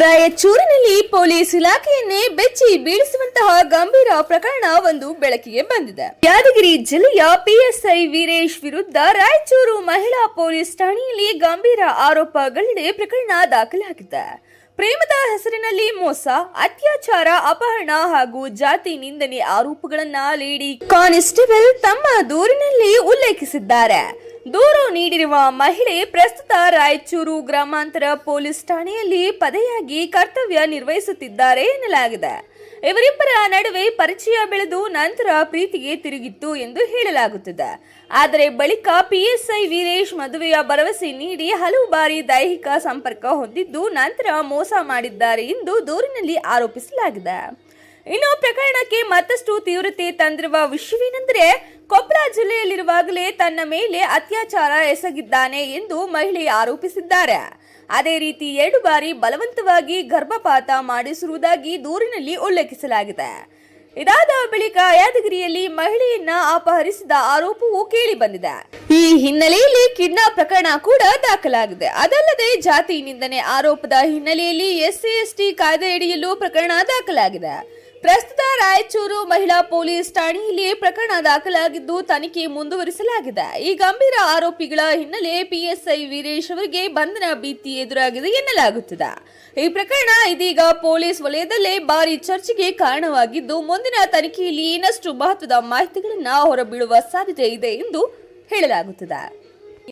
ರಾಯಚೂರಿನಲ್ಲಿ ಪೊಲೀಸ್ ಇಲಾಖೆಯನ್ನೇ ಬೆಚ್ಚಿ ಬೀಳಿಸುವಂತಹ ಗಂಭೀರ ಪ್ರಕರಣ ಒಂದು ಬೆಳಕಿಗೆ ಬಂದಿದೆ. ಯಾದಗಿರಿ ಜಿಲ್ಲೆಯ ಪಿಎಸ್ಐ ವೀರೇಶ್ ವಿರುದ್ಧ ರಾಯಚೂರು ಮಹಿಳಾ ಪೊಲೀಸ್ ಠಾಣೆಯಲ್ಲಿ ಗಂಭೀರ ಆರೋಪಗಳಿದೆ ಪ್ರಕರಣ ದಾಖಲಾಗಿದೆ. ಪ್ರೇಮದ ಹೆಸರಿನಲ್ಲಿ ಮೋಸ, ಅತ್ಯಾಚಾರ, ಅಪಹರಣ ಹಾಗೂ ಜಾತಿ ನಿಂದನೆ ಆರೋಪಗಳನ್ನ ಲೇಡಿ ಕಾನಿಸ್ಟೇಬಲ್ ತಮ್ಮ ದೂರಿನಲ್ಲಿ ಉಲ್ಲೇಖಿಸಿದ್ದಾರೆ. ದೂರು ನೀಡಿರುವ ಮಹಿಳೆ ಪ್ರಸ್ತುತ ರಾಯಚೂರು ಗ್ರಾಮಾಂತರ ಪೊಲೀಸ್ ಠಾಣೆಯಲ್ಲಿ ಪದೆಯಾಗಿ ಕರ್ತವ್ಯ ನಿರ್ವಹಿಸುತ್ತಿದ್ದಾರೆ ಎನ್ನಲಾಗಿದೆ. ಇವರಿಬ್ಬರ ನಡುವೆ ಪರಿಚಯ ಬೆಳೆದು ನಂತರ ಪ್ರೀತಿಗೆ ತಿರುಗಿತ್ತು ಎಂದು ಹೇಳಲಾಗುತ್ತಿದೆ. ಆದರೆ ಬಳಿಕ ಪಿಎಸ್ಐ ವೀರೇಶ್ ಮದುವೆಯ ಭರವಸೆ ನೀಡಿ ಹಲವು ಬಾರಿ ದೈಹಿಕ ಸಂಪರ್ಕ ಹೊಂದಿದ್ದು ನಂತರ ಮೋಸ ಮಾಡಿದ್ದಾರೆ ಎಂದು ದೂರಿನಲ್ಲಿ ಆರೋಪಿಸಲಾಗಿದೆ. ಇನ್ನು ಪ್ರಕರಣಕ್ಕೆ ಮತ್ತಷ್ಟು ತೀವ್ರತೆ ತಂದಿರುವ ವಿಷಯವೇನೆಂದರೆ, ಕೊಪ್ಪಳ ಜಿಲ್ಲೆಯಲ್ಲಿರುವಾಗಲೇ ತನ್ನ ಮೇಲೆ ಅತ್ಯಾಚಾರ ಎಸಗಿದ್ದಾನೆ ಎಂದು ಮಹಿಳೆ ಆರೋಪಿಸಿದ್ದಾರೆ. ಅದೇ ರೀತಿ 2 ಬಾರಿ ಬಲವಂತವಾಗಿ ಗರ್ಭಪಾತ ಮಾಡಿಸಿರುವುದಾಗಿ ದೂರಿನಲ್ಲಿ ಉಲ್ಲೇಖಿಸಲಾಗಿದೆ. ಇದಾದ ಬಳಿಕ ಯಾದಗಿರಿಯಲ್ಲಿ ಮಹಿಳೆಯನ್ನ ಅಪಹರಿಸಿದ ಆರೋಪವೂ ಕೇಳಿ ಬಂದಿದೆ. ಈ ಹಿನ್ನೆಲೆಯಲ್ಲಿ ಕಿಡ್ನಾಪ್ ಪ್ರಕರಣ ಕೂಡ ದಾಖಲಾಗಿದೆ. ಅದಲ್ಲದೆ ಜಾತಿ ನಿಂದನೆ ಆರೋಪದ ಹಿನ್ನೆಲೆಯಲ್ಲಿ SC/ST ಕಾಯ್ದೆಯಡಿಯಲ್ಲೂ ಪ್ರಕರಣ ದಾಖಲಾಗಿದೆ. ಪ್ರಸ್ತುತ ರಾಯಚೂರು ಮಹಿಳಾ ಪೊಲೀಸ್ ಠಾಣೆಯಲ್ಲಿ ಪ್ರಕರಣ ದಾಖಲಾಗಿದ್ದು ತನಿಖೆ ಮುಂದುವರಿಸಲಾಗಿದೆ. ಈ ಗಂಭೀರ ಆರೋಪಿಗಳ ಹಿನ್ನೆಲೆ ಪಿಎಸ್ಐ ವೀರೇಶ್ ಅವರಿಗೆ ಬಂಧನ ಭೀತಿ ಎದುರಾಗಿದೆ ಎನ್ನಲಾಗುತ್ತಿದೆ. ಈ ಪ್ರಕರಣ ಇದೀಗ ಪೊಲೀಸ್ ವಲಯದಲ್ಲೇ ಭಾರಿ ಚರ್ಚೆಗೆ ಕಾರಣವಾಗಿದ್ದು ಮುಂದಿನ ತನಿಖೆಯಲ್ಲಿ ಇನ್ನಷ್ಟು ಮಹತ್ವದ ಮಾಹಿತಿಗಳನ್ನು ಹೊರಬೀಳುವ ಸಾಧ್ಯತೆ ಇದೆ ಎಂದು ಹೇಳಲಾಗುತ್ತಿದೆ.